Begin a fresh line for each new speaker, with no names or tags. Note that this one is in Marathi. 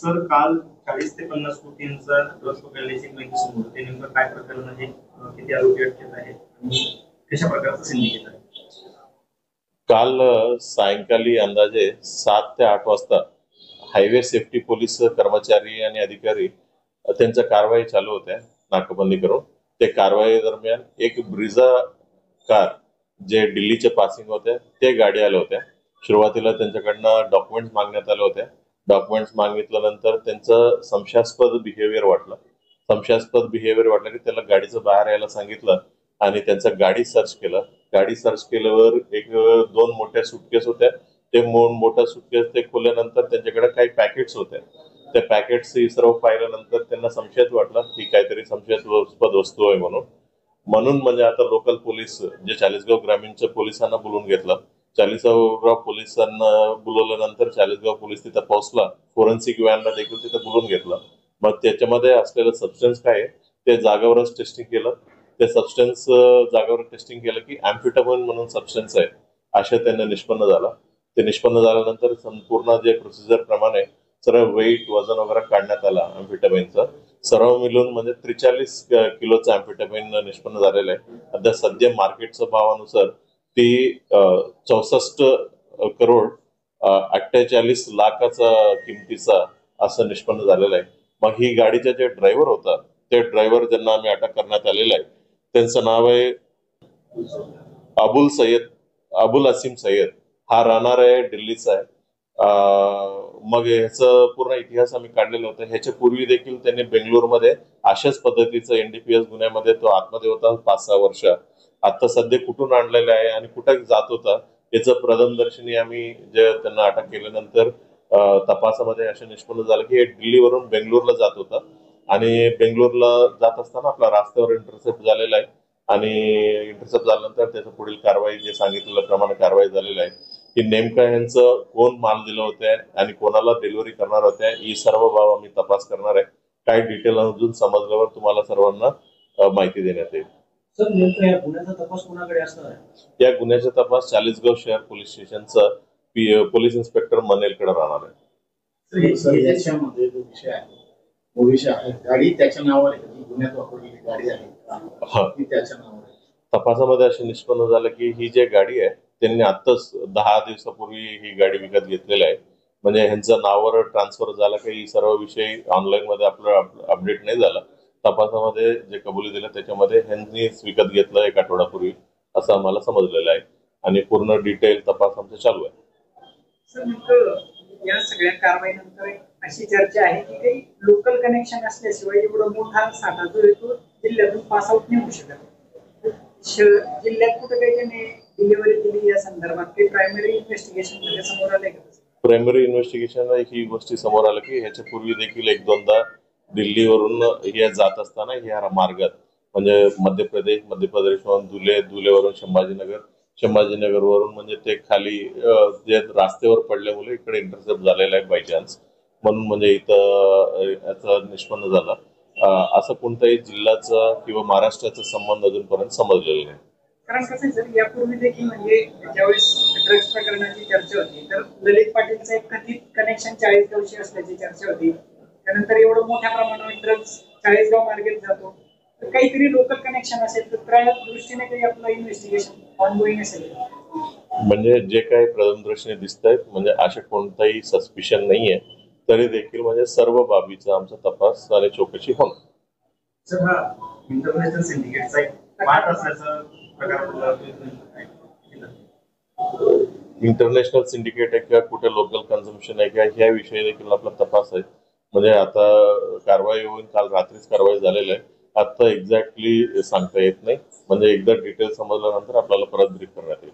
सर काल 40 ते 50 कोटींचा ड्रग्स पकडल्याची माहिती समोर ते नेमकं काय प्रकरण आहे, किती आरोपी अटकेत आहेत आणि कशा प्रकारचं सिंडिकेट आहे?
काल सायंकाळी अंदाजे 7 ते 8 वाजता हायवे सेफ्टी पोलीस कर्मचारी आणि अधिकारी त्यांच्या कारवाई चालू होत्या नाकाबंदी करून. ते कारवाई दरम्यान एक ब्रिझा कार जे दिल्लीचे पासिंग होते ते गाडी आल्या होत्या. सुरुवातीला त्यांच्याकडनं डॉक्युमेंट्स मागण्यात आले होते. डॉक्युमेंट्स मागितल्यानंतर त्यांचं संशयास्पद बिहेवियर वाटलं की त्याला गाडीचं बाहेर यायला सांगितलं आणि त्यांचं गाडी सर्च केलं. गाडी सर्च केल्यावर एक 2 मोठ्या सुटकेस होत्या. ते मोठा सुटकेस ते खोलल्यानंतर त्यांच्याकडे काही पॅकेट्स होत्या. त्या पॅकेट्स सर्व पाहिल्यानंतर त्यांना संशयात वाटलं की काहीतरी संशयास्पद वस्तू आहे म्हणून म्हणजे आता लोकल पोलीस जे चाळीसगाव ग्रामीणच्या पोलिसांना बोलून घेतलं. चाळीसगाव पोलिसांना बोलवल्यानंतर चाळीसगाव पोलीस तिथं पोहोचला. फोरेन्सिक व्हॅनला देखील तिथं बोलून घेतलं. मग त्याच्यामध्ये असलेलं सबस्टन्स काय आहे ते जागावरच टेस्टिंग केलं. ते सबस्टन्स जागावर टेस्टिंग केलं की एम्फेटामाइन म्हणून सबस्टन्स आहे असं त्यांना निष्पन्न झालं. ते निष्पन्न झाल्यानंतर संपूर्ण जे प्रोसिजर प्रमाणे सर्व वेट वजन वगैरे काढण्यात आला एम्फेटामाइनचं. सर्व मिळून म्हणजे 43 किलोचं एम्फेटामाइन निष्पन्न झालेलं आहे. आता सध्या मार्केटच्या भावानुसार ती 64 करोड 48 लाखाचा किमतीचा असं निष्पन्न झालेलं आहे. मग ही गाडीचे जे ड्रायव्हर होता ते ड्रायव्हर ज्यांना आम्ही अटक करण्यात आलेला आहे त्यांचं नाव आहे अबुल असीम सय्यद. हा राहणार आहे दिल्लीचा आहे. मग ह्याचा पूर्ण इतिहास आम्ही काढलेला होता. ह्याच्या पूर्वी देखील त्यांनी बेंगलोरमध्ये अशाच पद्धतीचं NDPS गुन्ह्यामध्ये तो आतमध्ये होता 5-6 वर्ष. आता सध्या कुठून आणलेला आहे आणि कुठे जात होता याचं प्रथमदर्शनी आम्ही जे त्यांना अटक केल्यानंतर तपासामध्ये असं निष्पन्न झालं की हे दिल्लीवरून बेंगलोरला जात होता आणि बेंगलोरला जात असताना आपला रस्त्यावर इंटरसेप्ट झालेला आहे आणि इंटरसेप्ट झाल्यानंतर त्याचं पुढील कारवाई जे सांगितल्याप्रमाणे कारवाई झालेली आहे की नेमकं यांचं कोण माल दिलं होते आणि कोणाला डिलिव्हरी करणार होत्या ही सर्व बाब आम्ही तपास करणार आहे. काय डिटेल अजून समजल्यावर तुम्हाला सर्वांना माहिती देण्यात येईल.
सर नेमकं या गुन्ह्याचा तपास कोणाकडे असणार आहे?
या गुन्ह्याचा तपास चाळीसगाव शहर पोलीस स्टेशनचा पोलीस इन्स्पेक्टर मनेलकडे राहणार आहे.
याच्यामध्ये जो विषय आहे गाडी त्याच्या नावावर गुन्ह्यात वापरलेली गाडी आहे त्याच्या नावावर.
तपासामध्ये असे निष्पन्न झालं की ही जी गाडी आहे त्यांनी आत्ताच 10 दिवसापूर्वी ही गाडी विकत घेतलेली आहे. म्हणजे ह्यांचं नावावर ट्रान्सफर झाला काही सर्व विषय ऑनलाईन मध्ये आपलं अपडेट नाही झाला. तपासामध्ये जे कबुली दिलं त्याच्यामध्ये ह्यांनीच विकत घेतलं 1 आठवड्यापूर्वी असं आम्हाला समजलेलं आहे आणि पूर्ण डिटेल तपास आमचा चालू आहे.
सर या सगळ्या कारवाईनंतर अशी चर्चा आहे की काही लोकल कनेक्शन असल्याशिवाय एवढा मोठा साठा जो येतो जिल्ह्यातून पास आउट नाही होऊ शकत. जिल्ह्यात कुठे काही त्यांनी डिलिव्हरी दिली या संदर्भात काही प्रायमरी इन्व्हेस्टिगेशन समोर आले का?
प्रायमरी इन्व्हेस्टिगेशन ही गोष्टी समोर आलं की ह्याच्या पूर्वी देखील 1-2दा दिल्लीवरून हे जात असताना ह्या मार्गात म्हणजे मध्यप्रदेशवरून धुलेवरून संभाजीनगरवरून म्हणजे ते खाली जे रस्त्यावर पडल्यामुळे इकडे इंटरसेप्ट झालेला आहे बाय चान्स म्हणून म्हणजे इथं याचा निष्पन्न झाला. असं कोणताही जिल्ह्याचा किंवा महाराष्ट्राचा संबंध अजूनपर्यंत समजलेला नाही.
कारण कसं आहे सर यापूर्वी देखील म्हणजे ज्यावेळेस ड्रग्स प्रकरणाची चर्चा होती तर ललित पाटीलचं एक कथित कनेक्शन चाळीसगावशी असल्याची चर्चा होती. त्यानंतर एवढं मोठ्या प्रमाणावर ड्रग्स चाळीसगाव मार्गेत जातो तर काहीतरी लोकल कनेक्शन असेल तर त्या दृष्टीने काही आपलं इन्व्हेस्टिगेशन ऑनगोईंग असेल.
म्हणजे जे काही प्रथमदर्शनी दिसत आहेत म्हणजे असे कोणताही सस्पिशन नाहीये तरी देखील म्हणजे सर्व बाबीचा आमचा तपास आणि चौकशी होणार.
सर हा इंटरनॅशनल सिंडिकेटचा एक पार्ट असल्याचा
इंटरनॅशनल सिंडिकेट आहे का कुठे लोकल कन्झम्पशन आहे का ह्या विषयी देखील आपला तपास आहे. म्हणजे आता कारवाई होऊन काल रात्रीच कारवाई झालेली आहे. आता एक्झॅक्टली सांगता येत नाही. म्हणजे एकदा डिटेल समजल्यानंतर आपल्याला परत ब्रीफ करण्यात येईल.